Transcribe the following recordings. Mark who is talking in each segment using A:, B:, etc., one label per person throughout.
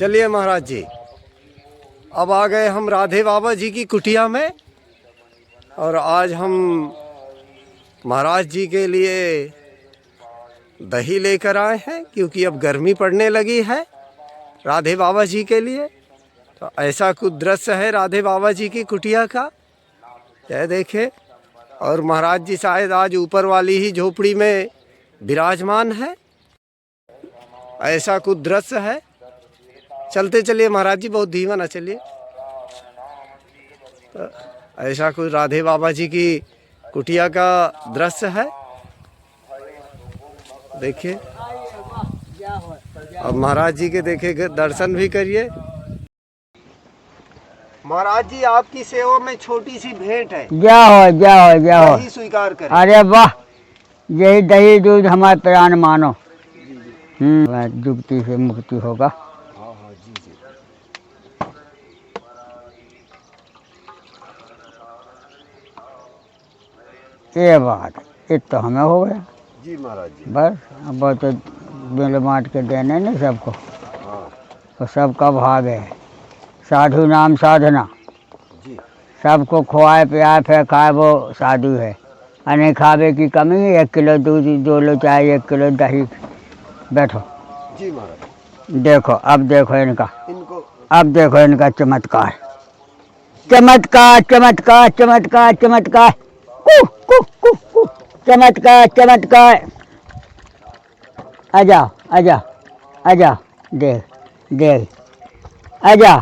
A: चलिए महाराज जी, अब आ गए हम राधे बाबा जी की कुटिया में। और आज हम महाराज जी के लिए दही लेकर आए हैं, क्योंकि अब गर्मी पड़ने लगी है राधे बाबा जी के लिए। तो ऐसा कुछ दृश्य है राधे बाबा जी की कुटिया का, यह देखे। और महाराज जी शायद आज ऊपर वाली ही झोपड़ी में विराजमान है, ऐसा कुछ दृश्य है। चलते चलिए महाराज जी, बहुत धीमा ना चलिए। तो ऐसा कुछ राधे बाबा जी की कुटिया का दृश्य है, देखिए। अब महाराज जी के देखे दर्शन भी करिए। महाराज जी, आपकी सेवा में छोटी सी भेंट है।
B: जय हो जय हो जय हो।
A: दही स्वीकार करें।
B: अरे वाह, यही दही दूध हमारे प्राण मानो। दुखती से मुक्ति होगा।
A: हाँ हाँ जी जी।
B: ये बात, ये तो हमें हो गया
A: जी महाराज जी।
B: बस। अब तो मिल बांट के देने नहीं सबको।
A: हाँ
B: तो सबका भाग है। साधु नाम साधना,
A: जी।
B: सबको खुआए पियाए फिर खाए वो साधु है। अने खावे की कमी है, 1 किलो दूध 2 लो चाहे 1 किलो दही। बैठो
A: जी महाराज।
B: देखो, अब देखो इनका,
A: इनको
B: अब देखो इनका चमत्कार, चमत्कार चमत्कार चमत्कार चमत्कार। कु कु कु कु, चमत्कार चमत्कार। आजा आजा आजा, देख देख, आजा।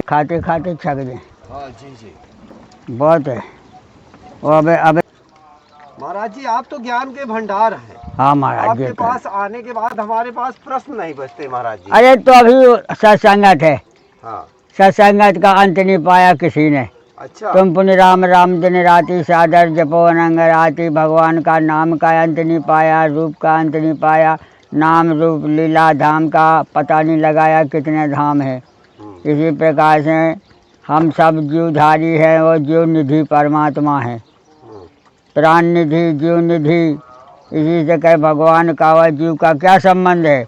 B: खाते खाते थक गए।
A: हाँ जी जी।
B: बहुत है वो। अब
A: महाराज जी, आप तो ज्ञान के भंडार हैं।
B: हाँ महाराज जी।
A: आपके पास आने के बाद हमारे पास प्रश्न नहीं बचते महाराज जी।
B: अरे तो अभी सत्संगत है।
A: हाँ।
B: सत्संगत का अंत नहीं पाया किसी ने।
A: अच्छा।
B: तुम पुण्य राम राम दिन राति सादर जपो अनंग राति। भगवान का नाम का अंत नहीं पाया, रूप का अंत नहीं पाया। नाम रूप लीला धाम का पता नहीं लगाया कितने धाम है। इसी प्रकार से हम सब जीवधारी हैं, वो जीव निधि परमात्मा है। प्राण निधि जीव निधि, इसी से कहे भगवान का व जीव का क्या संबंध है।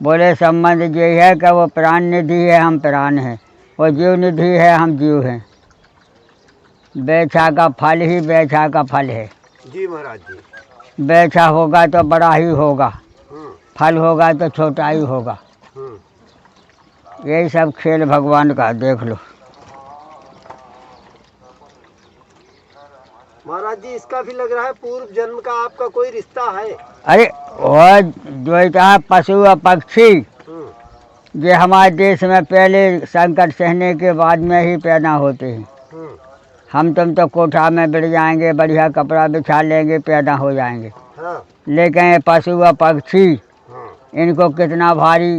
B: बोले संबंध ये है कि वो प्राण निधि है, हम प्राण हैं। वो जीव निधि है, हम जीव हैं। बैछा का फल ही बैछा का फल है।
A: जी महाराज जी।
B: बैछा होगा तो बड़ा ही होगा, फल होगा तो छोटा ही होगा। यही सब खेल भगवान का, देख लो।
A: महाराज जी, इसका भी लग रहा है पूर्व जन्म का आपका कोई रिश्ता है।
B: अरे वो जो कहा पशु और पक्षी, ये हमारे देश में पहले संकट सहने के बाद में ही पैदा होते हैं। हम तुम तो कोठा में बैठ जाएंगे, बढ़िया कपड़ा बिछा लेंगे, पैदा हो जाएंगे।
A: हाँ।
B: लेकिन ये पशु और पक्षी, इनको कितना भारी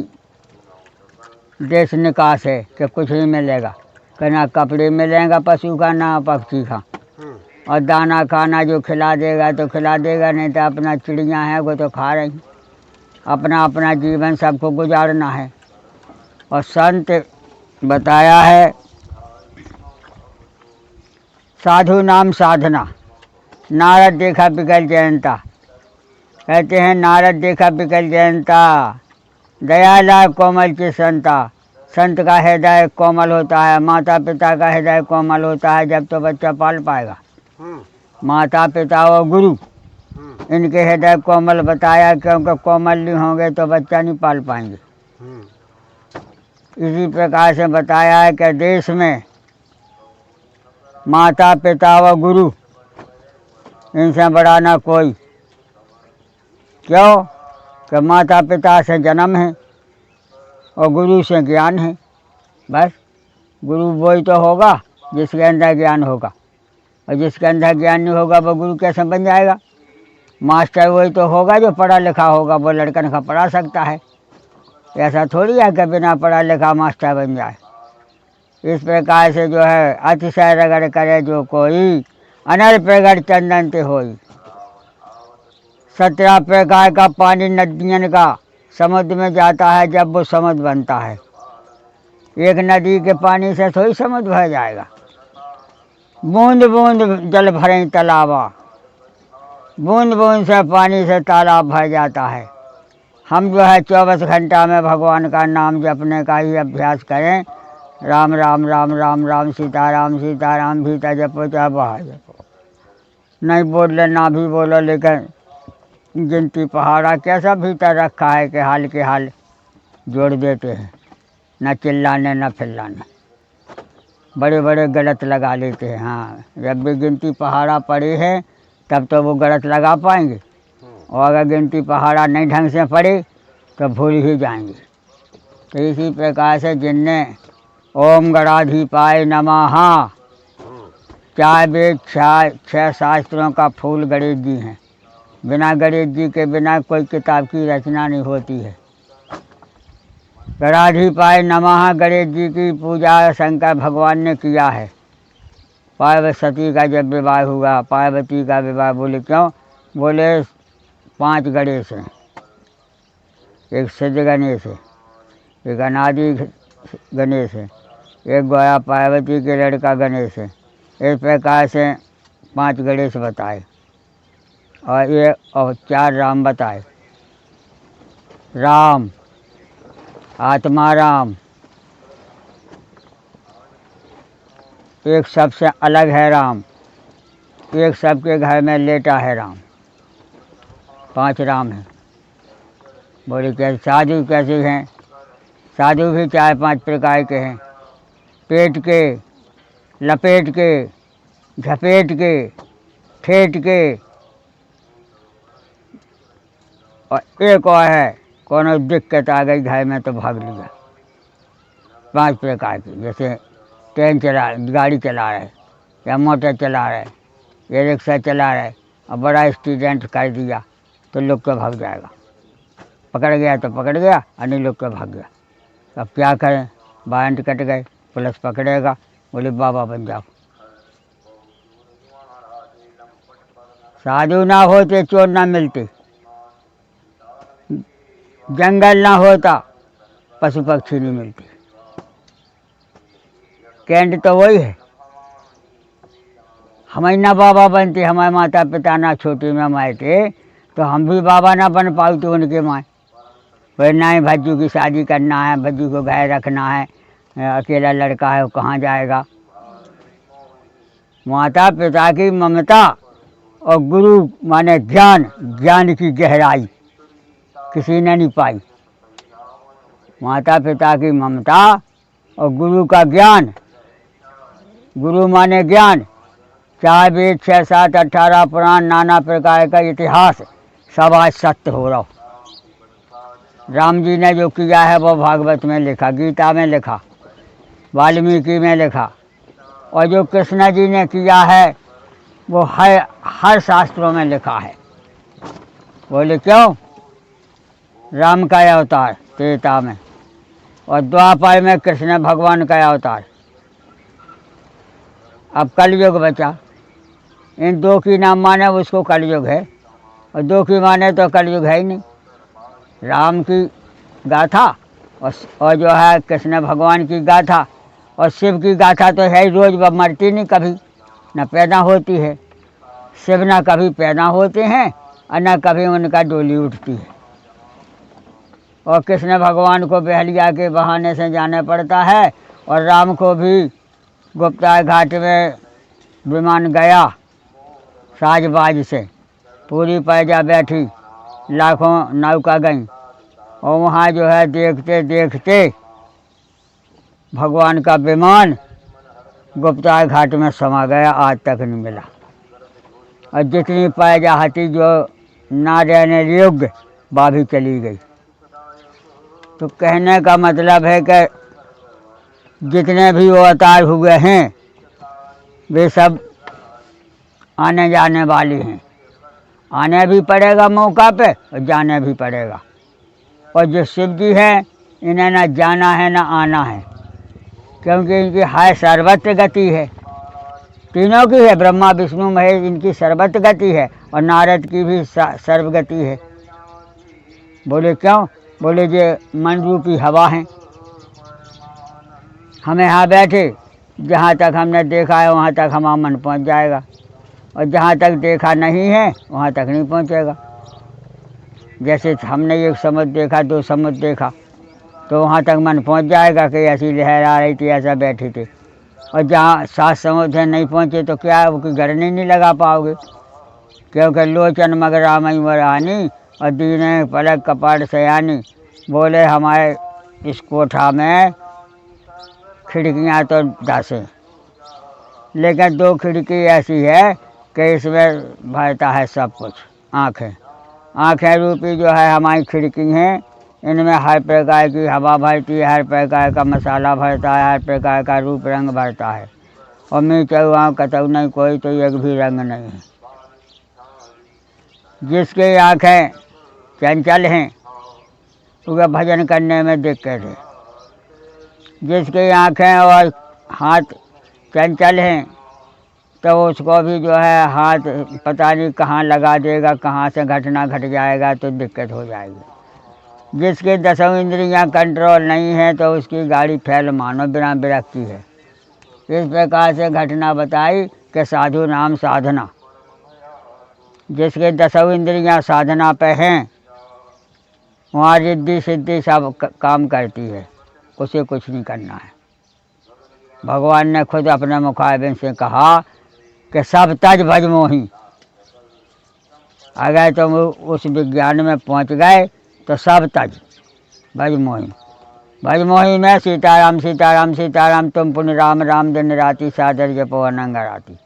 B: देश निकास है कि कुछ नहीं मिलेगा। कि ना कपड़े मिलेगा पशु का, ना पक्षी का। और दाना खाना जो खिला देगा तो खिला देगा, नहीं तो अपना चिड़िया है वो तो खा रही। अपना अपना जीवन सबको गुजारना है। और संत बताया है साधु नाम साधना। नारद देखा बिकल जयंता, कहते हैं नारद देखा बिकल जयंता। दयाला कोमल की संता, संत का हृदय कोमल होता है। माता पिता का हृदय कोमल होता है, जब तो बच्चा पाल पाएगा। माता पिता और गुरु, इनके हृदय कोमल बताया, क्योंकि कोमल नहीं होंगे तो बच्चा नहीं पाल पाएंगे। इसी प्रकार से बताया है कि देश में माता पिता व गुरु, इनसे बड़ा ना कोई। क्यों कि माता पिता से जन्म है और गुरु से ज्ञान है। बस गुरु वही तो होगा जिसके अंदर ज्ञान होगा, और जिसके अंदर ज्ञान नहीं होगा वो गुरु कैसे बन जाएगा। मास्टर वही तो होगा जो पढ़ा लिखा होगा, वो लड़कन का पढ़ा सकता है। ऐसा थोड़ी है कि बिना पढ़ा लिखा मास्टर बन जाए। इस प्रकार से जो है अतिशय रगड़ करे जो कोई, अनल प्रगट चंदन ते होई। 17 प्रकार का पानी नदियों का समुद्र में जाता है, जब वो समुद्र बनता है। एक नदी के पानी से थोड़ी समुद्र भर जाएगा। बूंद बूंद जल भरे तालाबा, बूंद बूंद से पानी से तालाब भर जाता है। हम जो है 24 घंटा में भगवान का नाम जपने का ही अभ्यास करें। राम राम राम राम राम सीताराम सीताराम भीता जपो चाहे बाहर जपो, नहीं बोल ले ना भी बोलो, लेकिन गिनती पहाड़ा कैसा भीतर रखा है कि हाल के हाल जोड़ देते हैं, न चिल्लाने न फिल्लाने, बड़े बड़े गलत लगा लेते हैं। हाँ, जब भी गिनती पहाड़ा पड़ी है तब तो वो गलत लगा पाएंगे, और अगर गिनती पहाड़ा नहीं ढंग से पड़ी तो भूल ही जाएंगे। तो इसी प्रकार से जिनने ओम गणाधिपाय नमः, चार वेद छह शास्त्रों का फूल गणेश जी हैं। बिना गणेश जी के बिना कोई किताब की रचना नहीं होती है। गणाधिपाय नमः गणेश जी की पूजा शंकर भगवान ने किया है। पार्वती का जब विवाह हुआ, पार्वती का विवाह, बोले क्यों? बोले 5 गणेश हैं, एक सिद्ध गणेश है, एक अनादि गणेश है, एक गोया पार्वती के लड़का गणेश है। इस प्रकार से 5 गणेश बताए और 4 राम बताए। राम, आत्मा राम, एक सबसे अलग है राम, एक सबके घर में लेटा है राम। 5 राम हैं। बोले कैसे? साधु कैसे हैं? साधु भी 4-5 प्रकार के हैं। पेट के, लपेट के, झपेट के, ठेठ के, और एक और है कोनो दिक्कत आ गई घर में तो भाग लिया। 5 प्रकार की, जैसे ट्रेन चला, गाड़ी चला रहे, या मोटर चला रहे, या रिक्शा चला रहे, और बड़ा एक्सीडेंट कर दिया तो लोग को भाग जाएगा। पकड़ गया तो पकड़ गया, और नहीं लोग को भाग गया। अब क्या करें? वारंट कट गए, पुलिस पकड़ेगा, बोले बाबा बन जाओ। साधु ना होते चोर ना मिलते, जंगल ना होता पशु पक्षी नहीं मिलते। कैंड तो वही है। हम ना बाबा बनते, हमारे माता पिता ना छोटे में माए थे, तो हम भी बाबा ना बन पाते उनके माए। बोले नहीं, भज्जू की शादी करना है, भज्जू को घर रखना है, अकेला लड़का है वो कहाँ जाएगा। माता पिता की ममता और गुरु माने ज्ञान, ज्ञान की गहराई किसी ने नहीं पाई। माता पिता की ममता और गुरु का ज्ञान, गुरु माने ज्ञान, 4 वेद 6 7 18 पुराण, नाना प्रकार का इतिहास, सब आज सत्य हो रहा। राम जी ने जो किया है वो भागवत में लिखा, गीता में लिखा, वाल्मीकि में लिखा, और जो कृष्ण जी ने किया है वो हर शास्त्रों में लिखा है। बोले क्यों? राम का अवतार त्रेता में, और द्वापर में कृष्ण भगवान का अवतार। अब कलयुग बचा, इन 2 की नाम माने उसको कलयुग है, और 2 की माने तो कलयुग है ही नहीं। राम की गाथा और जो है कृष्ण भगवान की गाथा, और शिव की गाथा तो है ही, रोज वह मरती नहीं कभी, न पैदा होती है। शिव न कभी पैदा होते हैं और न कभी उनका डोली उठती है। और कृष्ण भगवान को बहलिया के बहाने से जाना पड़ता है, और राम को भी गुप्ता घाट में विमान गया साजबाज से, पूरी पैजा बैठी, लाखों नौका गई, और वहाँ जो है देखते देखते भगवान का विमान गुप्ता घाट में समा गया, आज तक नहीं मिला। और जितनी पैजा हती जो ना रहने योग्य वह भी चली गई। तो कहने का मतलब है कि जितने भी अवतार हुए हैं वे सब आने जाने वाली हैं। आने भी पड़ेगा मौका पे और जाने भी पड़ेगा। और जो शिव जी हैं इन्हें ना जाना है ना आना है, क्योंकि इनकी हाय सर्वत्र गति है। तीनों की है, ब्रह्मा विष्णु महेश, इनकी सर्वत्र गति है, और नारद की भी सर्वगति है। बोले क्यों? बोले ये मन रूपी हवा है। हमें यहाँ बैठे जहाँ तक हमने देखा है वहाँ तक हमारा मन पहुँच जाएगा, और जहाँ तक देखा नहीं है वहाँ तक नहीं पहुँचेगा। जैसे हमने एक समुद्र देखा, 2 समुद्र देखा, तो वहाँ तक मन पहुँच जाएगा कि ऐसी लहर आ रही थी, ऐसा बैठी थी। और जहाँ 7 समुद्र नहीं पहुँचे तो क्या है, वो कि घर नहीं लगा पाओगे, क्योंकि लोचन मगरा मई वरानी और दीने पलक कपाट सयानी। बोले हमारे इस कोठा में खिड़कियाँ तो 10 हैं, लेकिन 2 खिड़की ऐसी है कि इसमें भरता है सब कुछ। आँखें आँखें रूपी जो है हमारी खिड़की हैं, इनमें हर प्रकार की हवा भरती है, हर प्रकार का मसाला भरता है, हर प्रकार का रूप रंग भरता है। और मैं चौआ कतऊ नहीं कोई तो एक भी रंग नहीं है। जिसकी आँखें चंचल हैं उसका भजन करने में दिक्कत है। जिसकी आँखें और हाथ चंचल हैं तो उसको भी जो है हाथ पता नहीं कहाँ लगा देगा, कहाँ से घटना घट जाएगा तो दिक्कत हो जाएगी। जिसके 10 इंद्रियां कंट्रोल नहीं है तो उसकी गाड़ी फैल मानो बिना विरक्ति है। इस प्रकार से घटना बताई कि साधु नाम साधना। जिसके 10 इंद्रियां साधना पे हैं वहाँ रिद्धि सिद्धि सब काम करती है, उसे कुछ नहीं करना है। भगवान ने खुद अपने मुखारबिन से कहा कि सब तज भज मोही। अगर तुम उस विज्ञान में पहुंच गए तो सब तज भज मोही। भज मोही में सीताराम सीताराम सीताराम, तुम पुण्य राम राम दिन राति सादर जपो अनंग राति।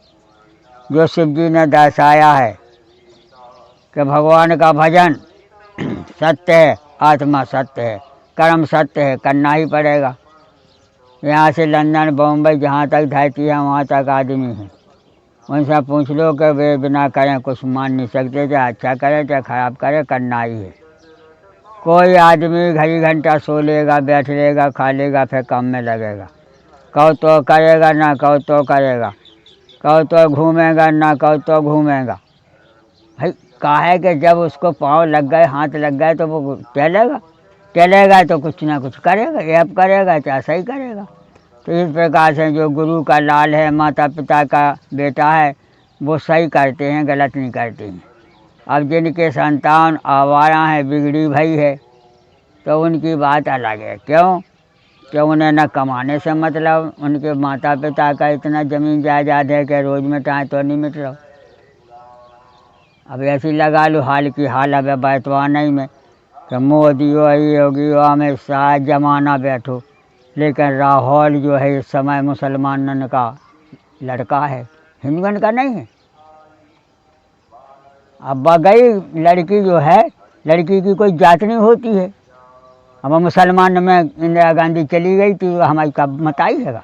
B: जो शिव जी ने दर्शाया है कि भगवान का भजन सत्य है, आत्मा सत्य है, कर्म सत्य है, करना ही पड़ेगा। यहाँ से लंदन बम्बई जहाँ तक धरती है वहाँ तक आदमी है, उनसे पूछ लो कि वे बिना करें कुछ मान नहीं सकते, चाहे अच्छा करे चाहे खराब करे, करना ही है। कोई आदमी घड़ी घंटा सो लेगा, बैठ लेगा, खा लेगा, फिर काम में लगेगा। कहो तो करेगा, ना कहो तो करेगा, कहो तो घूमेगा, ना कहो तो घूमेगा। भाई काहे कि जब उसको पाँव लग गए, हाथ लग गए तो वो चलेगा, चलेगा तो कुछ ना कुछ करेगा, ऐप करेगा चाहे सही करेगा। तो इस प्रकार से जो गुरु का लाल है, माता पिता का बेटा है, वो सही करते हैं, गलत नहीं करते हैं। अब जिनके संतान आवारा है, बिगड़ी भई है, तो उनकी बात अलग है। क्यों कि उन्हें न कमाने से मतलब, उनके माता पिता का इतना ज़मीन जायदाद है कि रोज़ मिटाएं तो नहीं मिट रहा। अब ऐसी लगा लो हाल की हाल अब बैठवाने में कि मोदी हो, योगी हो, अमित शाह, जमाना बैठो, लेकिन राहुल जो है इस समय मुसलमानन का लड़का है, हिंदुओं का नहीं है। अब गई लड़की जो है, लड़की की कोई जात नहीं होती है। अब मुसलमान में इंदिरा गांधी चली गई तो हमारी कब मत आई है।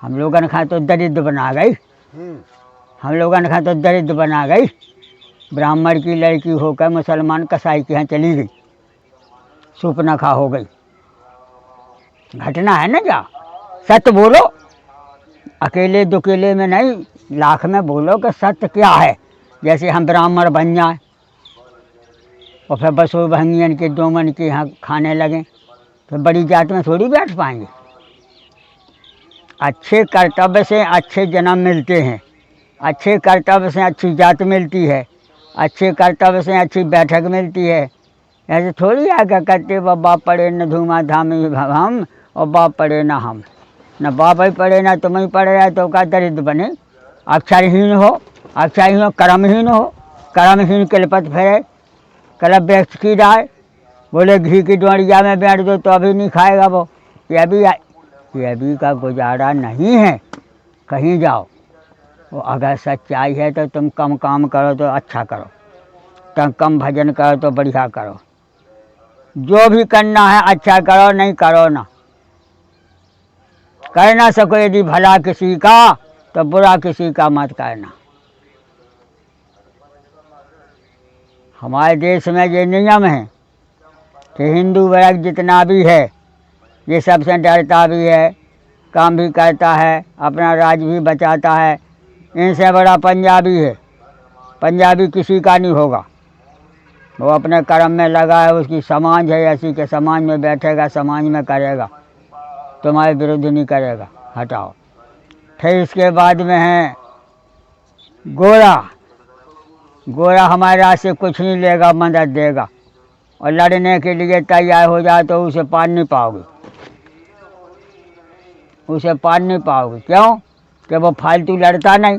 B: हम लोगों ने कहा तो दरिद्र बना गई, हम लोगों ने कहा तो दरिद्र बना गई। ब्राह्मण की लड़की होकर मुसलमान कसाई के यहाँ चली गई, सूपनखा हो गई। घटना है ना, जा सत्य बोलो, अकेले दुकेले में नहीं, लाख में बोलो कि सत्य क्या है। जैसे हम ब्राह्मण बन जाए और फिर बसो भंगियन के दोमन के यहाँ खाने लगें तो बड़ी जात में थोड़ी बैठ पाएंगे। अच्छे कर्तव्य से अच्छे जन्म मिलते हैं, अच्छे कर्तव्य से अच्छी जात मिलती है, अच्छे कर्तव्य से अच्छी बैठक मिलती है। ऐसे थोड़ी आकर करते बाप पढ़े न धूमा धाम हम और बाप पढ़े ना हम, न बाप ही पढ़े ना तुम ही पढ़ रहे तो का दरिद्र बने। अक्षरहीन हो, अक्षरहीन हो, कर्महीन हो, कर्महीन कलपत फिरे, कलप व्यक्त की जाए। बोले घी की डोरिया में बैठ दो तो अभी नहीं खाएगा वो, ये अभी का गुजारा नहीं है। कहीं जाओ, वो अगर सच्चाई है तो तुम कम काम करो तो अच्छा करो, तुम कम भजन करो तो बढ़िया करो, जो भी करना है अच्छा करो, नहीं करो ना। कर ना सको यदि भला किसी का तो बुरा किसी का मत करना। हमारे देश में ये नियम है कि हिंदू वर्ग जितना भी है ये सबसे डरता भी है, काम भी करता है, अपना राज भी बचाता है। इनसे बड़ा पंजाबी है, पंजाबी किसी का नहीं होगा। वो अपने कर्म में लगा है, उसकी समाज है ऐसी कि समाज में बैठेगा, समाज में करेगा, तुम्हारे विरुद्ध नहीं करेगा, हटाओ। फिर इसके बाद में है गोरा। गोरा हमारे रात से कुछ नहीं लेगा, मदद देगा, और लड़ने के लिए तैयार हो जाए तो उसे पार नहीं पाओगे, उसे पार नहीं पाओगे। क्यों? कि वो फालतू लड़ता नहीं,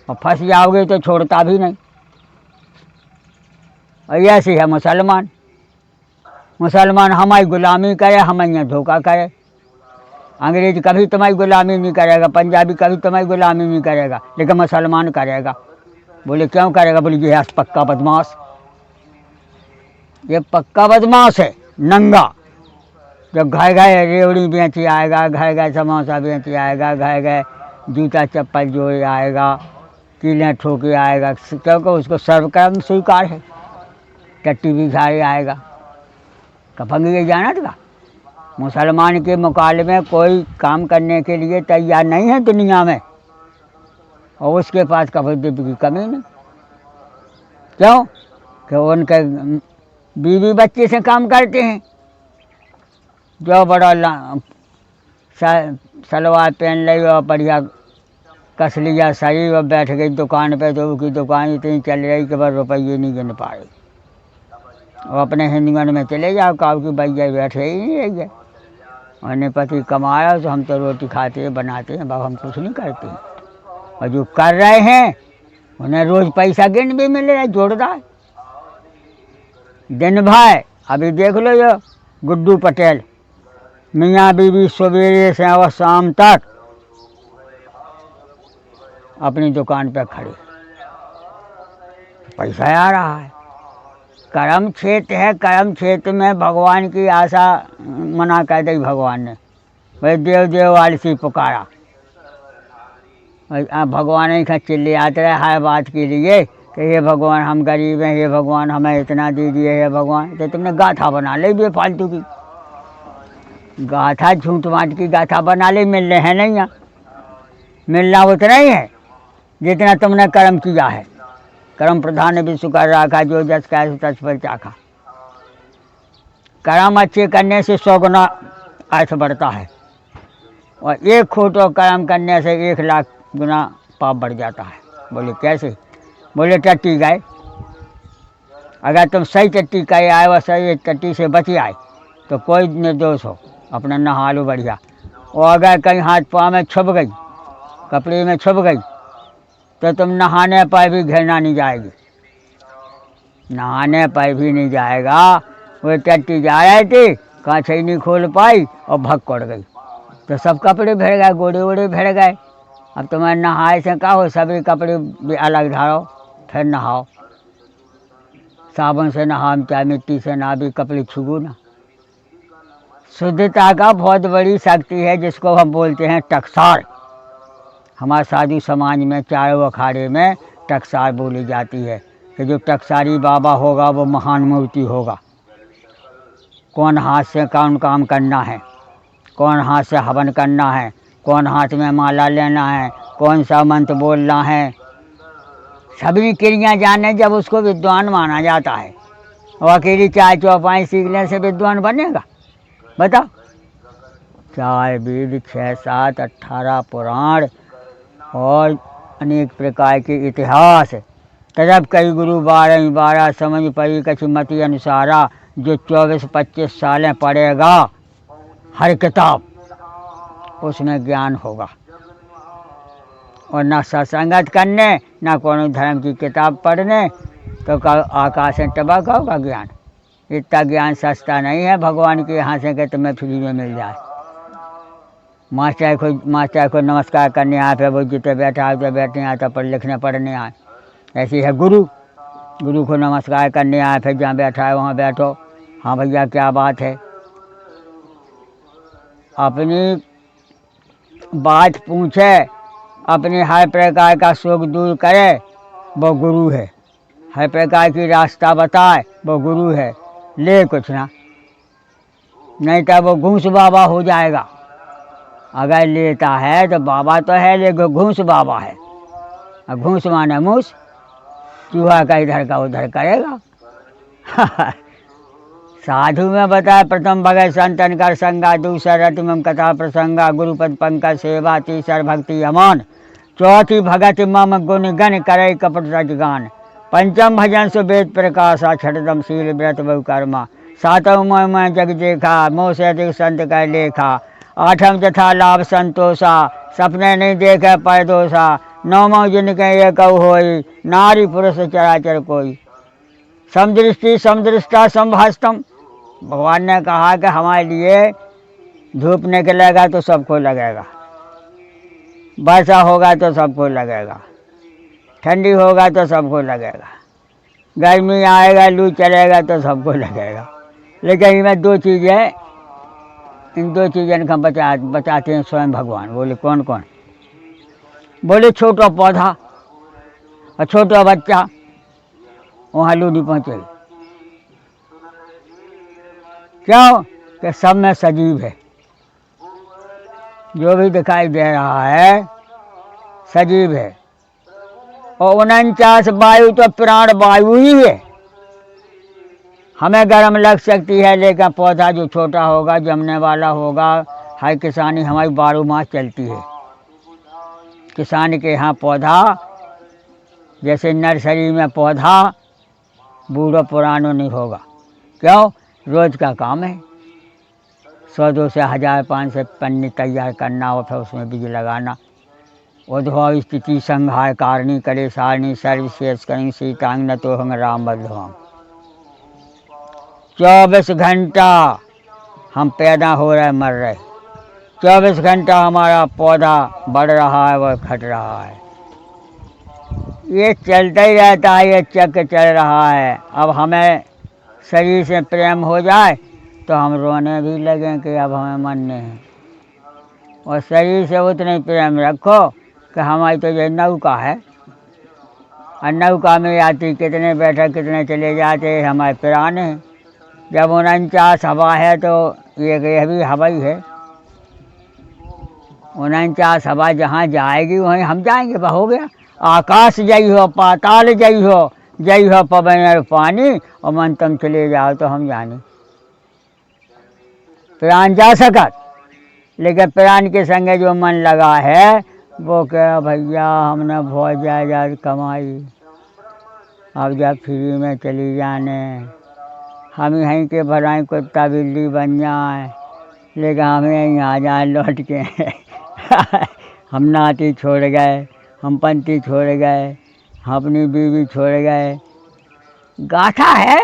B: और फंस जाओगे तो छोड़ता भी नहीं। और ऐसे है मुसलमान। मुसलमान हमारी गुलामी करे, हमें यहाँ धोखा करे। अंग्रेज कभी तुम्हारी गुलामी नहीं करेगा, पंजाबी कभी तुम्हारी गुलामी नहीं करेगा, लेकिन मुसलमान करेगा। बोले क्यों करेगा? बोले ये पक्का बदमाश, ये पक्का बदमाश है, नंगा। जब घर गए रेवड़ी बेची आएगा, घर गए समोसा बेची आएगा, घर गए जूता चप्पल जोड़े आएगा, कीलें ठोके आएगा, क्योंकि उसको सर्वकर्म स्वीकार है। टट्टी भिखारी आएगा, कफंगी जाना था। मुसलमान के मुकाबले में कोई काम करने के लिए तैयार नहीं है दुनिया में, और उसके पास कभी की कमी नहीं। क्यों? कि उनके बीवी बच्चे से काम करते हैं। जो बड़ा सलवार पहन ली और बढ़िया कस लिया शरीर और बैठ गई दुकान पे, तो उसकी दुकान इतनी चल रही कि बस रुपये नहीं गिन पा रही। और अपने हिंदुओं में चले जाओ, काव की भैया बैठे ही नहीं रही है। मैंने पति कमाया तो हम तो रोटी खाते हैं, बनाते हैं, बाबा हम कुछ नहीं करते हैं। और जो कर रहे हैं उन्हें रोज़ पैसा गिन भी मिल रहा है, जोरदार दिन भर। अभी देख लो ये गुड्डू पटेल, मियाँ बीवी सवेरे से और शाम तक अपनी दुकान पर खड़े, पैसा आ रहा है। कर्म क्षेत्र है, कर्म क्षेत्र में भगवान की आशा मना कर दी भगवान ने। भाई देव देव आलसी पुकारा, भगवान ही खा चिल्ले आते रहे हर बात के लिए कि हे भगवान हम गरीब हैं, हे भगवान हमें इतना दीजिए, हे भगवान। तो तुमने गाथा बना ली बेफालतू की गाथा, झूठ माट की गाथा बना ली। मिल रहे हैं नहीं, यहाँ मिलना उतना ही है जितना तुमने कर्म किया है। कर्म प्रधान विश्व कर रखा, जो जस का तस पर चाखा। कर्म अच्छे करने से 100 गुना अर्थ बढ़ता है, और एक खोटो कर्म करने से 1 लाख गुना पाप बढ़ जाता है। बोले कैसे? बोले टट्टी गए, अगर तुम सही टट्टी करे आए और सही टट्टी से बच आए तो कोई निर्दोष हो, अपना नहा लो बढ़िया। और अगर कहीं हाथ पाँव में छुप गई, कपड़े में छुप गई, तो तुम नहाने पर भी घिरना नहीं जाएगी, नहाने पर भी नहीं जाएगा। वो टट्टी जा रही थी, कांच ही नहीं खोल पाई और भग कड़ गई, तो सब कपड़े भर गए, गोड़े वोड़े भर गए। अब तुम्हें नहाए से का हो, सभी कपड़े भी अलग धारो, फिर नहाओ। साबुन से नहाओ चाहे मिट्टी से नहा, भी कपड़े छुगो ना। शुद्धता का बहुत बड़ी शक्ति है, जिसको हम बोलते हैं टकसार। हमारे साधु समाज में चारों अखाड़े में टकसार बोली जाती है कि जो टकसारी बाबा होगा वो महान मूर्ति होगा। कौन हाथ से कौन काम करना है, कौन हाथ से हवन करना है, कौन हाथ में माला लेना है, कौन सा मंत्र बोलना है, सभी क्रियाएं जाने, जब उसको विद्वान माना जाता है। और अकेली 4 चौपाई सीखने से विद्वान बनेगा? बताओ। 4 वेद, 6, 7, 18 पुराण और अनेक प्रकार के इतिहास, तब कई गुरु 12 समझ पड़ी कछु मति अनुसारा। जो 24-25 सालें पढ़ेगा हर किताब, उसमें ज्ञान होगा। और ना सत्संगत करने, ना कोनो धर्म की किताब पढ़ने, तो आकाश से टपक होगा ज्ञान। इतना ज्ञान सस्ता नहीं है भगवान के यहाँ से कि तुम्हें फ्री में मिल जाए। मास्टर को नमस्कार करने आए, फिर वो जितने बैठा है बैठने आए, तो पढ़ लिखने पढ़ने आए। ऐसी है गुरु को नमस्कार करने आए, फिर जहाँ बैठा है वहाँ बैठो। हाँ भैया क्या बात है, अपनी बात पूछे, अपने हर प्रकार का सुख दूर करे, वो गुरु है। हर प्रकार की रास्ता बताए, वो गुरु है। ले कुछ ना, नहीं तो वो घूस बाबा हो जाएगा। अगर लेता है तो बाबा तो है, लेकिन घूस बाबा है। और घूस माने मूस, चूहा का इधर का उधर करेगा। साधु में बताया, प्रथम भगत संतन कर संगा, दूसरा रतिमम कथा प्रसंगा, गुरुपद पंकज सेवा, तीसर भक्ति अमान, चौथी भगत मम गुण गण करे कपट रजगान, पंचम भजन सो वेद प्रकाशा, छठम शील व्रत बहु कर्मा, सातम मैं जग देखा, मोह से अधिक संत कह लेखा, आठम तथा लाभ संतोषा, सपने नहीं देखे परदोषा, नौमो जिनके ये कहु होई, नारी पुरुष चराचर कोई, समदृष्टि समदृष्टा समभास्तम। भगवान ने कहा कि हमारे लिए धूप निकलेगा तो सबको लगेगा, वर्षा होगा तो सबको लगेगा, ठंडी होगा तो सबको लगेगा, गर्मी आएगा लू चलेगा तो सबको लगेगा। लेकिन इनमें दो चीज़ें, इन दो चीज़ें का बताते हैं स्वयं भगवान। बोले कौन कौन? बोले छोटा पौधा और छोटा बच्चा, वहाँ लू नहीं पहुँचेगी। क्यों? कि सब में सजीव है, जो भी दिखाई दे रहा है सजीव है। और 49 वायु तो प्राण वायु ही है। हमें गर्म लग सकती है, लेकिन पौधा जो छोटा होगा, जमने वाला होगा, हर किसानी हमारी 12 मास चलती है। किसान के यहाँ पौधा जैसे नर्सरी में पौधा बूढ़ो पुरानो नहीं होगा। क्यों? रोज का काम है, 100-200 से 1000-500 पन्नी तैयार करना और फिर उसमें बीज लगाना। उद्भव स्थिति संहार कारणी करे सारणी, सर्वशेष करें सीतांग न तो हम राम बद्धवाम। 24 घंटा हम पैदा हो रहे मर रहे, 24 घंटा हमारा पौधा बढ़ रहा है व घट रहा है। ये चलता ही रहता है, ये चक्र चल रहा है। अब हमें शरीर से प्रेम हो जाए तो हम रोने भी लगें कि अब हमें मरने हैं, और शरीर से उतने प्रेम रखो कि हमारी तो ये नौका है, और नौका में यात्री कितने बैठे कितने चले जाते, हमारे प्राण हैं। जब 49 हवा है तो ये भी हवा ही है। 49 हवा जहाँ जाएगी वहीं हम जाएंगे। वह हो गया। आकाश जई हो, पाताल जई हो पवन और पानी, और मन तम चले जाओ तो हम जाने। प्राण जा सकत, लेकिन प्राण के संगे जो मन लगा है वो कह भैया हमने बहुत जायदाद कमाई, अब जब फ्री में चली जाने, हम यहीं के भराएँ कुत्ता बिल्ली बन जाए, लेकिन हमें यहीं आ जाए लौट के। हम नाती छोड़ गए, हम पंथी छोड़ गए, हम अपनी बीवी छोड़ गए। गाथा है,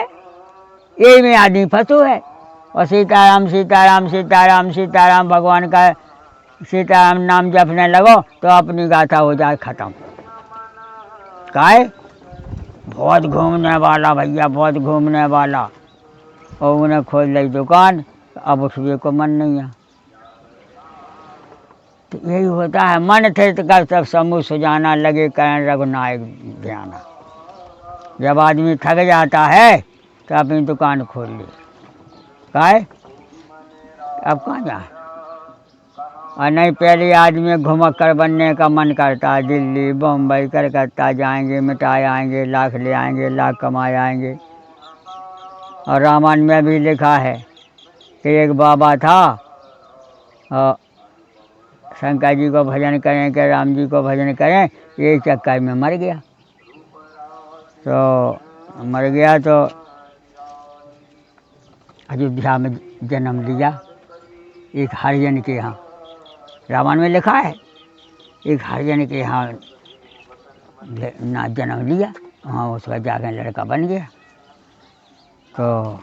B: यही में आदमी फंसू है। और सीताराम सीताराम सीताराम सीताराम भगवान का सीताराम नाम जपने लगो तो अपनी गाथा हो जाए खत्म। काहे? बहुत घूमने वाला भैया, बहुत घूमने वाला, और उन्हें खोल ली दुकान, अब उसमें को मन नहीं है। तो यही होता है, मन थे तो कर सब समूह सुजाना, लगे करें रघुनायक ध्याना। जब आदमी थक जाता है तो अपनी दुकान खोल ली। काहे? अब कहाँ जाए? और नहीं, पहले आदमी घुमक्कर बनने का मन करता है, दिल्ली बम्बई कलकत्ता जाएंगे, मिटाए आएंगे, लाख ले आएंगे, लाख कमाए आएंगे। और रामायण में भी लिखा है कि एक बाबा था, और शंकर जी को भजन करें कि राम जी को भजन करें, ये चक्कर में मर गया। तो मर गया तो अयोध्या में जन्म लिया, एक हरिजन के यहाँ। रामायण में लिखा है, एक हरिजन के यहाँ ना जन्म लिया, वहाँ उसका जाके लड़का बन गया। तो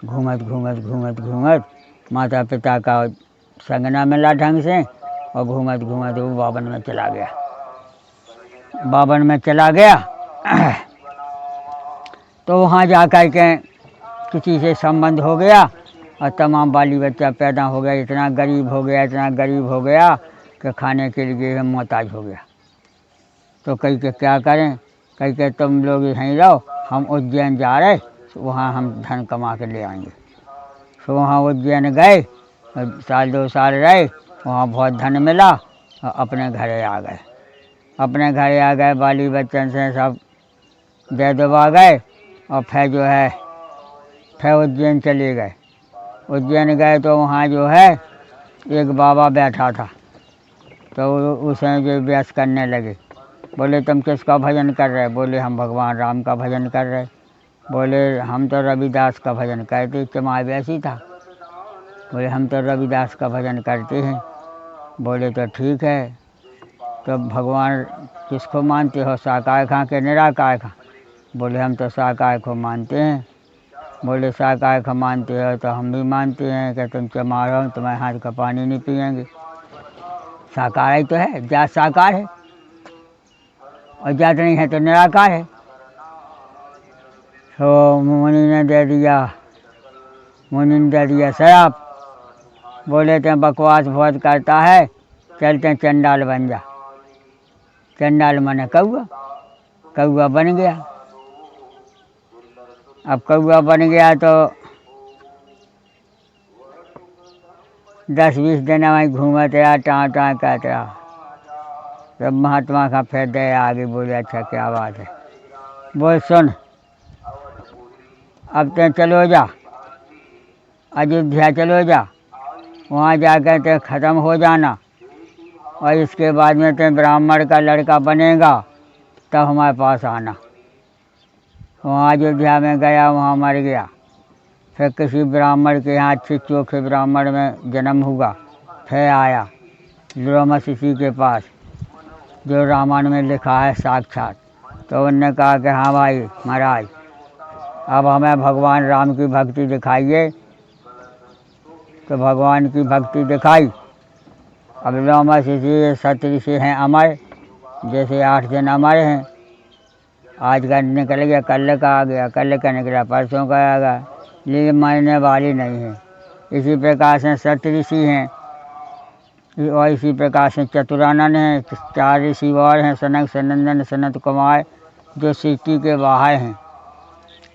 B: घूमत घूमत घूमत घूमत माता पिता का संग न मिला ढंग से, और घूमत घूमत वो बावन में चला गया। बावन में चला गया तो वहाँ जा कर के किसी से संबंध हो गया, और तमाम बाली बच्चा पैदा हो गया। इतना गरीब हो गया, इतना गरीब हो गया कि खाने के लिए मोहताज हो गया। तो कहीं के क्या करें, कहीं के तुम लोग यहीं रहो, हम उज्जैन जा रहे, वहाँ हम धन कमा के ले आएंगे। तो वहाँ उज्जैन गए, 1-2 साल रहे, वहाँ बहुत धन मिला, और अपने घरे आ गए। अपने घरे आ गए, बाली बच्चन से सब दे दबा गए, और फिर जो है फिर उज्जैन चले गए। उज्जैन गए तो वहाँ जो है एक बाबा बैठा था, तो उसे जो व्यास करने लगे। बोले तुम किसका भजन कर रहे? बोले हम भगवान राम का भजन कर रहे। बोले हम तो रविदास का भजन करते। चमार व्यासी था। बोले हम तो रविदास का भजन करते हैं। बोले तो ठीक है, तो भगवान किसको मानते हो, साकार खां के निराकार खां? बोले हम तो साकार को मानते हैं। बोले साकार को मानते हो तो हम भी मानते हैं कि तुम चमार हो, तुम्हारे हाथ का पानी नहीं पिएंगे। साकार ही तो है, जात साकार है और जात नहीं है तो निराकार है। तो मुनि ने दे दिया शराब। बोले तो बकवास बहुत करता है, चलते चंडाल बन जा। चंडाल माने कौआ बन गया। अब कौआ बन गया तो 10-20 दिन वहीं घूमते रहा, टाँ कहते रहा। तब महात्मा का फिर दया आ गई। बोले अच्छा क्या बात है? बोल सुन, अब तो चलो जा अयोध्या, चलो जा, वहाँ जाकर तो ख़त्म हो जाना और इसके बाद में तो ब्राह्मण का लड़का बनेगा तब हमारे पास आना। वहाँ अयोध्या में गया, वहाँ मर गया। फिर किसी ब्राह्मण के यहाँ, अच्छे चोखे ब्राह्मण में जन्म हुआ। फिर आया द्रोमसी के पास, जो रामायण में लिखा है साक्षात। तो उनने कहा कि हाँ भाई महाराज, अब हमें भगवान राम की भक्ति दिखाइए। तो भगवान की भक्ति दिखाई। अब द्रोमसी सतऋषि हैं अमर, जैसे 8 दिन अमर हैं। आज का निकल गया, कल का आ गया, कल का निकला, परसों का आ गया, लेकिन मरने वाली नहीं है। इसी प्रकार से सतऋषि हैं और इसी प्रकार से चतुरानन हैं। 4 ऋषि और हैं, सनक, सनंदन, सनत कुमार, जो सृष्टि के बाहर हैं।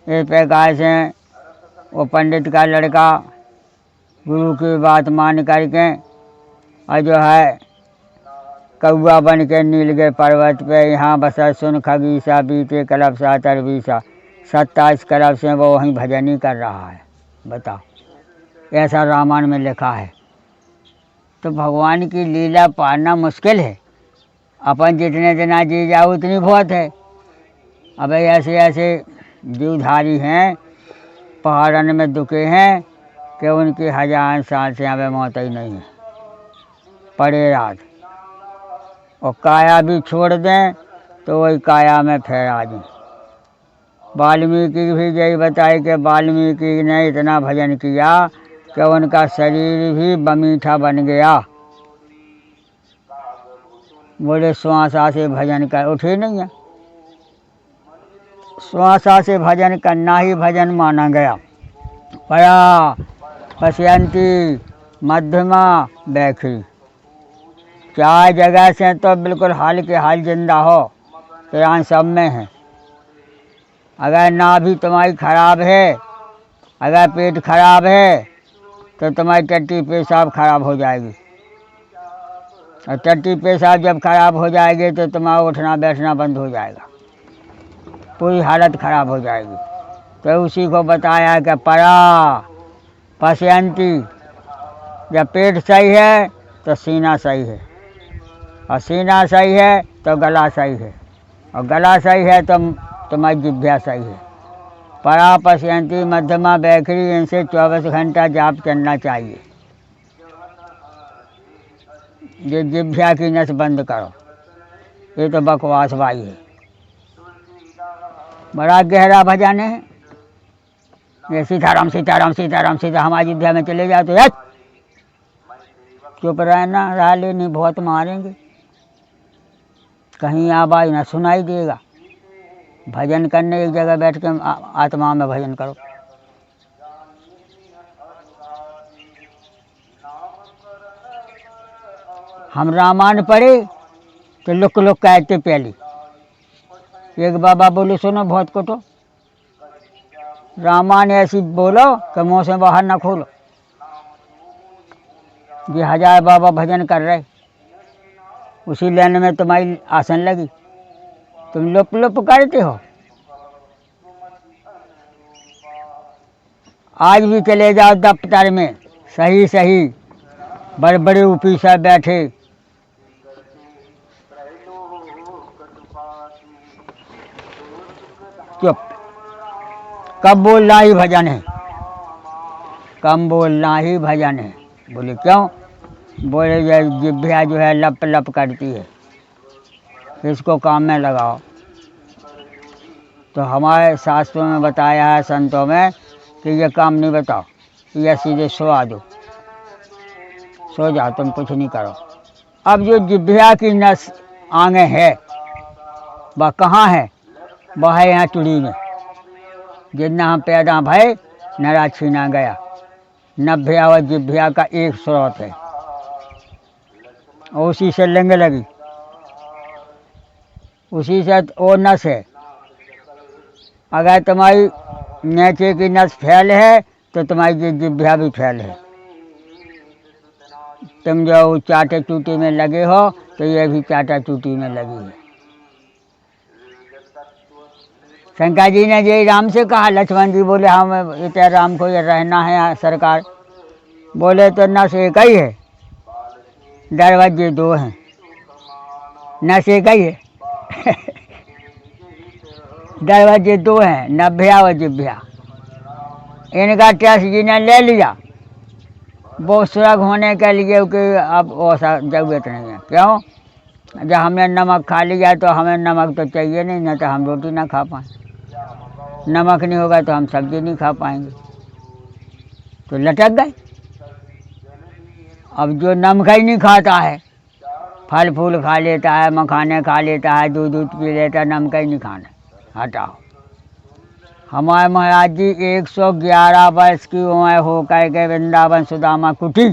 B: इस प्रकार से वो पंडित का लड़का गुरु की बात मान करके और जो है कौआ बन के नीलगिरी पर्वत पे यहाँ बसा सुन खगीसा, बीते कलब सा तरबीसा। 27 कलब से वो वहीं भजन ही कर रहा है। बताओ, ऐसा रामायण में लिखा है। तो भगवान की लीला पाना मुश्किल है। अपन जितने दिन जी जाओ उतनी बहुत है। अब ऐसे ऐसे जीवधारी हैं, पहाड़न में दुखे हैं कि उनकी 1000 साल से यहाँ पे मौत ही नहीं है, पड़े रात। और काया भी छोड़ दें तो वही काया में फिर आ जाए। वाल्मीकि भी यही बताए कि वाल्मीकि ने इतना भजन किया कि उनका शरीर भी बमीठा बन गया। बोले श्वासा से भजन कर उठे नहीं है। श्वासा से भजन करना ही भजन माना गया। परा पश्यंती मध्यमा बैखरी, 4 जगह से तो बिल्कुल हाल के हाल जिंदा हो, कुरान सब में है। अगर नाभि तुम्हारी खराब है, अगर पेट खराब है तो तुम्हारी टट्टी पेशाब खराब हो जाएगी। और टट्टी पेशाब जब खराब हो जाएगी तो तुम्हारा उठना बैठना बंद हो जाएगा, पूरी हालत खराब हो जाएगी। तो उसी को बताया कि परा पश्यंती, जब पेट सही है तो सीना सही है, और सीना सही है तो गला सही है, और गला सही है तो तुम्हारी जिह्वा सही है। परा पश्यंती मध्यमा बैखरी, इनसे 24 घंटा जाप करना चाहिए। ये जिह्वा की नस बंद करो, ये तो बकवास भाई है। बड़ा गहरा भजन है। ये सीताराम सीताराम सीताराम सीता, हमारी अयोध्या में चले जाओ तो चुप रहना, राले नहीं बहुत मारेंगे, कहीं आवाज़ ना सुनाई देगा। भजन करने एक जगह बैठ के आत्मा में भजन करो। हम रामायण पढ़े तो लुक लुक कहते पहले। एक बाबा बोले सुनो बहुत को, तो रामायण ऐसी बोलो कि मुँह से बाहर ना खोलो। ये 1000 बाबा भजन कर रहे, उसी लाइन में तुम्हारी आसन लगी, तुम लुप लुप करते हो। आज भी चले जाओ दफ्तर में, सही सही बड़े बड़े ऑफिसर बैठे, चुप। कब बोलना ही भजन है, कम बोलना ही भजन है। बोले क्यों? बोले ये जिह्वा जो है लप लप करती है, इसको काम में लगाओ। तो हमारे शास्त्रों में बताया है, संतों में, कि ये काम नहीं बताओ, या सीधे सो दो, सो जाओ, तुम कुछ नहीं करो। अब जो जिह्वा की नस आगे है वह कहाँ है? वह है यहाँ चुड़ी में। जितना हम पैदा भय नरा छीना गया। नभ्या व जिह्वा का एक स्रोत है, और उसी से लिंग लगी, उसी से वो नस है। अगर तुम्हारी नीचे की नस फैल है तो तुम्हारी जिह्वा भी फैल है। तुम जो चाटा चूटी में लगे हो तो ये भी चाटा चूटी में लगी है। शंकर जी ने जय राम से कहा। लक्ष्मण जी बोले हम इतने राम को ये रहना है सरकार। बोले तो नस एक ही है, दरवाजे दो हैं, नस एक ही है दरवाजे दो हैं, नभ्या व जिह्वा। इनका टेस्ट जी ने ले लिया वो सुलग होने के लिए कि अब ऐसा जरूरत नहीं है। क्यों? जब हमने नमक खा लिया तो हमें नमक तो चाहिए नहीं, न तो हम रोटी ना खा पाएँ। नमक नहीं होगा तो हम सब्जी नहीं खा पाएंगे, तो लटक गए। अब जो नमक ही नहीं खाता है, फल फूल खा लेता है, मखाने खा लेता है, दूध दूध पी लेता है, नमक ही नहीं खाना। हटाओ। हमारे महाराज जी 111 वर्ष की उम्र होकर के वृंदावन सुदामा कुटी,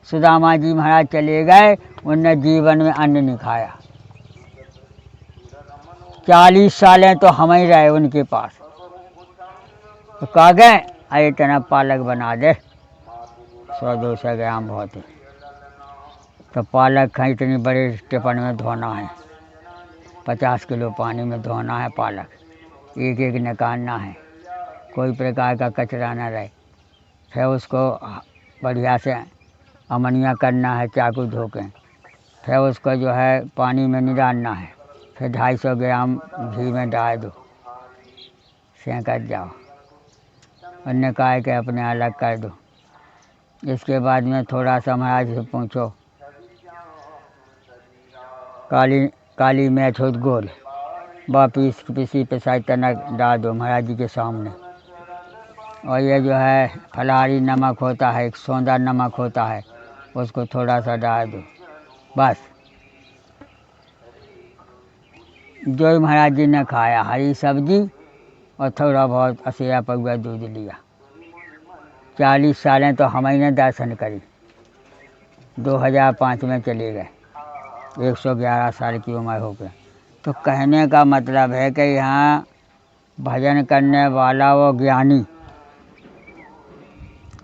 B: सुदामा जी महाराज चले गए, उनने जीवन में अन्न नहीं खाया। 40 सालें तो हम ही रहे उनके पास। तो कह गए अरे इतना पालक बना दे, 100-200 ग्राम बहुत है। तो पालक का इतनी बड़े टिफन में धोना है, 50 किलो पानी में धोना है पालक, एक एक निकालना है, कोई प्रकार का कचरा न रहे। फिर उसको बढ़िया से अमनिया करना है चाकू धो के। फिर उसको जो है पानी में निकालना है, फिर 250 ग्राम घी में डाल दो, सेंकत जाओ और निकाल के अपने अलग कर दो। इसके बाद में थोड़ा सा महाराज से पूछो, काली मैच हो गोल वापिस पिसी पिसाई तनक डाल दो महाराज जी के सामने। और ये जो है फलहारी नमक होता है, एक सौंदा नमक होता है, उसको थोड़ा सा डाल दो, बस। जो महाराज जी ने खाया हरी सब्जी और थोड़ा बहुत असेया पौआ दूध लिया। 40 सालें तो हम ही ने दर्शन करी। 2005 में चले गए, 111 साल की उम्र हो गई। तो कहने का मतलब है कि यहाँ भजन करने वाला वो ज्ञानी,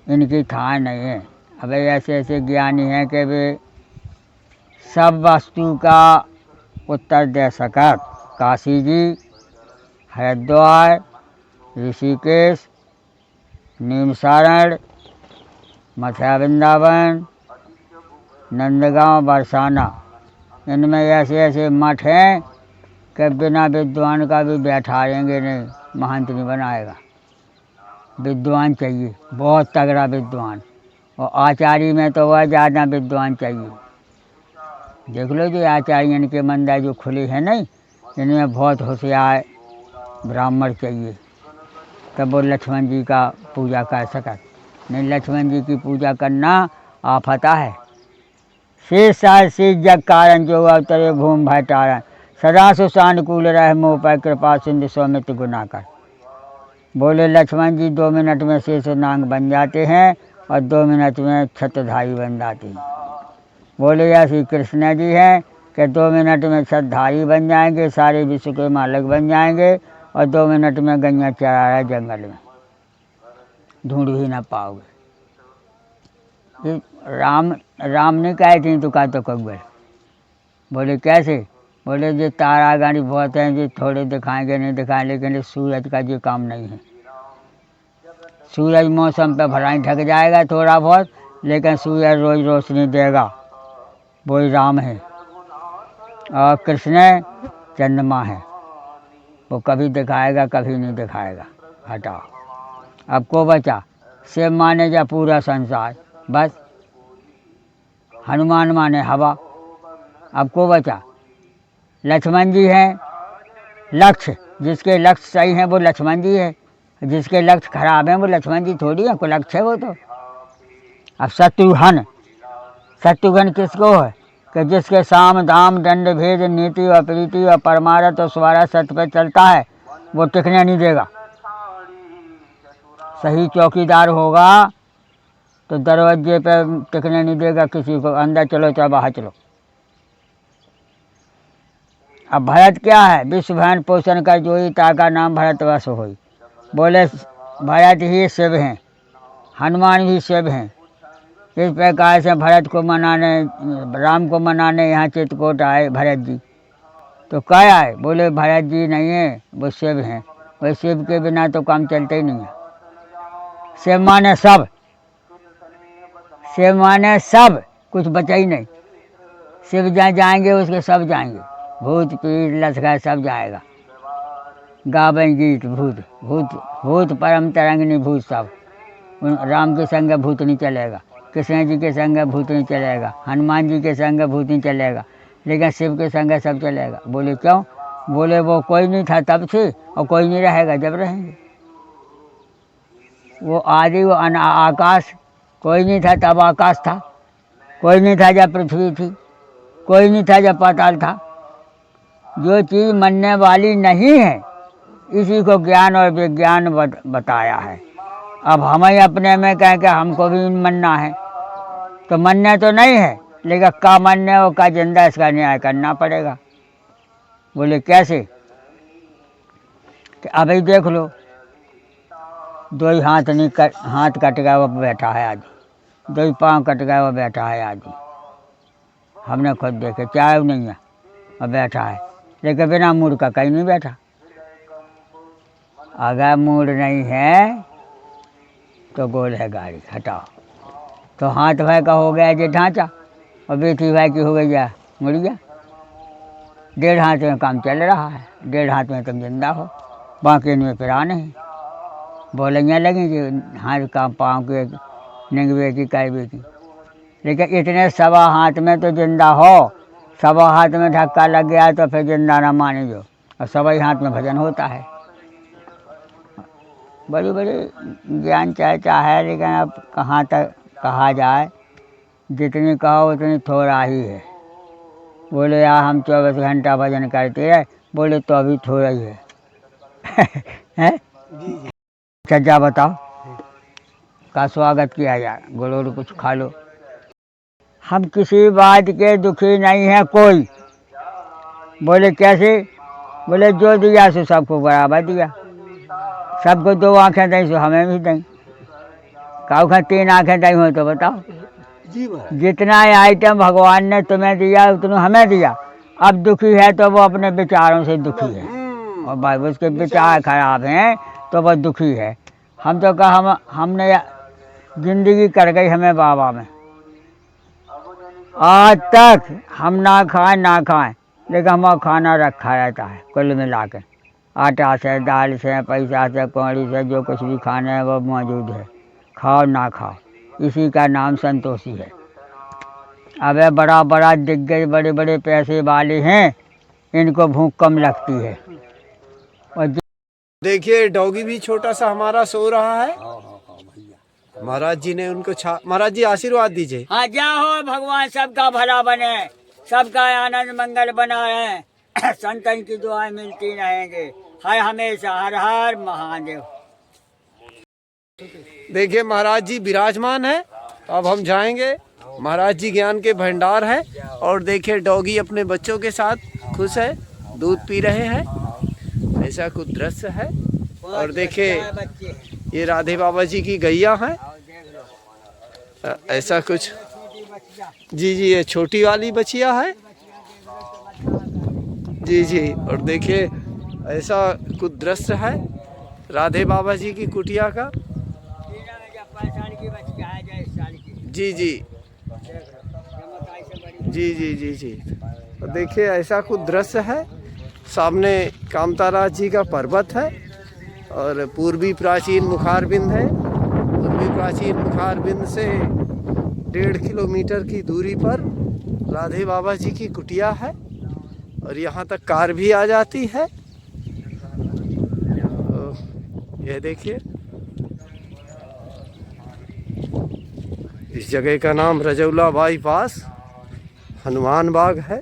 B: इनकी ठान नहीं है। अब ऐसे ऐसे ज्ञानी हैं कि वे सब वस्तु का उत्तर दे सकत। काशी जी, हरिद्वार, ऋषिकेश, नीमसारण, मथुरा वृंदावन, नंदगांव, बरसाना, इनमें ऐसे ऐसे मठ हैं कि बिना विद्वान का भी बैठाएंगे नहीं, महंत नहीं बनाएगा। विद्वान चाहिए, बहुत तगड़ा विद्वान। और आचार्य में तो वह ज़्यादा विद्वान चाहिए। देख लो जो आचार्य इनके मंदिर जो खुले हैं नहीं, इनमें बहुत होशियार ब्राह्मण चाहिए, तब वो लक्ष्मण जी का पूजा कर सकत। नहीं, लक्ष्मण जी की पूजा करना आफता है। शेष सार शेष जग कारण जो अवतरे भूमि भय तारण, सदा सुशानुकूल रह मोह पर कृपा सिंधु सौमित्र गुना कर। बोले लक्ष्मण जी 2 मिनट में शेष नांग बन जाते हैं और 2 मिनट में छत्रधारी बन जाते हैं। बोले ऐसे कृष्ण जी हैं कि 2 मिनट में छत्रधारी बन जाएंगे, सारे विश्व के मालिक बन जाएंगे, और 2 मिनट में गैया चरा रहा जंगल में, ढूंढ ही ना पाओगे। राम ने कहे थी तो का तो कौगल। बोले कैसे? बोले जो तारागण बहुत हैं जो थोड़े दिखाएंगे नहीं दिखाएं, लेकिन सूरज का जो काम नहीं है। सूरज मौसम पे भलाई ढक जाएगा थोड़ा बहुत, लेकिन सूरज रोज रोशनी देगा, वही राम है। और कृष्ण चंद्रमा है, वो कभी दिखाएगा कभी नहीं दिखाएगा। हटाओ, अब को बचा? शिव माने जा पूरा संसार, बस। हनुमान माने हवा, अब को बचा? लक्ष्मण जी हैं लक्ष्य, जिसके लक्ष्य सही हैं वो लक्ष्मण जी है, जिसके लक्ष्य खराब हैं वो लक्ष्मण जी थोड़ी है, को लक्ष्य है वो तो। अब शत्रुघ्न किसको है? कि जिसके साम दाम दंड भेद नीति व प्रीति व परमारथ और स्वार्थ सत्य पे चलता है, वो टिकने नहीं देगा। सही चौकीदार होगा तो दरवाजे पे टिकने नहीं देगा किसी को, अंदर चलो चाहे बाहर चलो। अब भरत क्या है? विश्व भयन पोषण कर जोई, ताका नाम भरतवश होई। बोले भरत ही शिव हैं, हनुमान भी शिव हैं। इस प्रकार से भरत को मनाने, राम को मनाने यहाँ चित्रकूट आए भरत जी। तो क्या आए? बोले भरत जी नहीं है, वो शिव हैं। वो शिव के बिना तो काम चलते ही नहीं है। शिव माने सब, शिव माने सब, कुछ बचा ही नहीं। शिव जहाँ जाएंगे उसके सब जाएंगे, भूत पीठ लसका सब जाएगा। गावें गीत भूत भूत भूत परम तरंगिनी भूत सब। राम के संग भूत नहीं चलेगा, कृष्ण जी के संग भूत नहीं चलेगा, हनुमान जी के संग भूत नहीं चलेगा, लेकिन शिव के संग सब चलेगा। बोले क्यों? बोले वो कोई नहीं था तब से और कोई नहीं रहेगा जब रहेंगे। वो आदि वो आकाश, कोई नहीं था तब आकाश था, कोई नहीं था जब पृथ्वी थी, कोई नहीं था जब पाताल था। जो चीज़ मनने वाली नहीं है इसी को ज्ञान और विज्ञान बताया है। अब हमें अपने में कहें कि हमको भी मनना है, तो मनने तो नहीं है, लेकिन का मनने और का जिंदा इसका न्याय करना पड़ेगा। बोले कैसे? कि अभी देख लो, दो ही हाथ नहीं हाथ कट गया वो बैठा है आदमी, दो ही पाँव कट गया वो बैठा है आदमी। हमने खुद देखे, चाय नहीं है और बैठा है, लेकिन बिना मूड का कहीं नहीं बैठा। अगर मूड नहीं है तो गोल है गाड़ी, हटाओ। तो हाथ भाई का हो गया जो ढांचा, और बेटी भाई की हो गई है मुड़िया। डेढ़ हाथ में काम चल रहा है, डेढ़ हाथ में तुम जिंदा हो, बाकी में पिरा नहीं। बोलेंगे लगेंगे हाथ का पाँव के निंगवे की कैबे की, लेकिन इतने सवा हाथ में तो जिंदा हो। सवा हाथ में धक्का लग गया तो फिर जिंदा ना माने जो, और सवाई हाथ में भजन होता है। बड़ी बड़ी ज्ञान चर्चा है, लेकिन अब कहाँ तक कहा जाए, जितनी कहो उतनी थोड़ा ही है। बोले यार हम 24 घंटा भजन करते हैं, बोले तो अभी थोड़ा ही है। हैं? सज्जा बताओ का स्वागत किया जाए, गुड़ कुछ खा लो। हम किसी बात के दुखी नहीं है कोई। बोले कैसे? बोले जो दिया सो सबको बराबर दिया, सबको 2 आँखें दी सो हमें भी दी, काऊ खा 3 आँखें दी हो तो बताओ। जितना आइटम भगवान ने तुम्हें दिया उतना हमें दिया। अब दुखी है तो वो अपने विचारों से दुखी है, और भाई उसके विचार खराब हैं तो वह दुखी है। हम तो कहा हमने जिंदगी कर गई हमें बाबा में, आज तक हम ना खाएं, लेकिन हमारा खाना रखा रहता है कुल मिला के। आटा से, दाल से, पैसा से, कौड़ी से, जो कुछ भी खाना है वो मौजूद है। खाओ ना खाओ, इसी का नाम संतोषी है। अब बड़ा बड़ा दिग्गज बड़े बड़े पैसे वाले हैं, इनको भूख कम लगती है। और
A: देखिए डॉगी भी छोटा सा हमारा सो रहा है। महाराज जी ने उनको महाराज जी आशीर्वाद दीजिए।
B: हाँ जा हो, भगवान सबका भला बने, सबका आनंद मंगल बना रहे, संतन की दुआएं मिलती रहेंगे। हर हमेशा हर हर महादेव।
A: देखिए महाराज जी विराजमान है। अब हम जाएंगे, महाराज जी ज्ञान के भंडार है। और देखिए डॉगी अपने बच्चों के साथ खुश है, दूध पी रहे हैं, ऐसा कुछ दृश्य है। और देखिए ये राधे बाबा जी की गैया है, ऐसा कुछ। जी जी ये छोटी वाली बचिया है जी जी। और देखिए ऐसा कुछ दृश्य है राधे बाबा जी की कुटिया का। जी जी जी जी जी जी। और देखिए ऐसा कुछ दृश्य है सामने कामताराज जी का पर्वत है और पूर्वी प्राचीन मुखारबिंद है। पूर्वी प्राचीन मुखारबिंद से 1.5 किलोमीटर की दूरी पर राधे बाबा जी की कुटिया है और यहाँ तक कार भी आ जाती है। यह देखिए, इस जगह का नाम रजौला बाईपास हनुमान बाग है।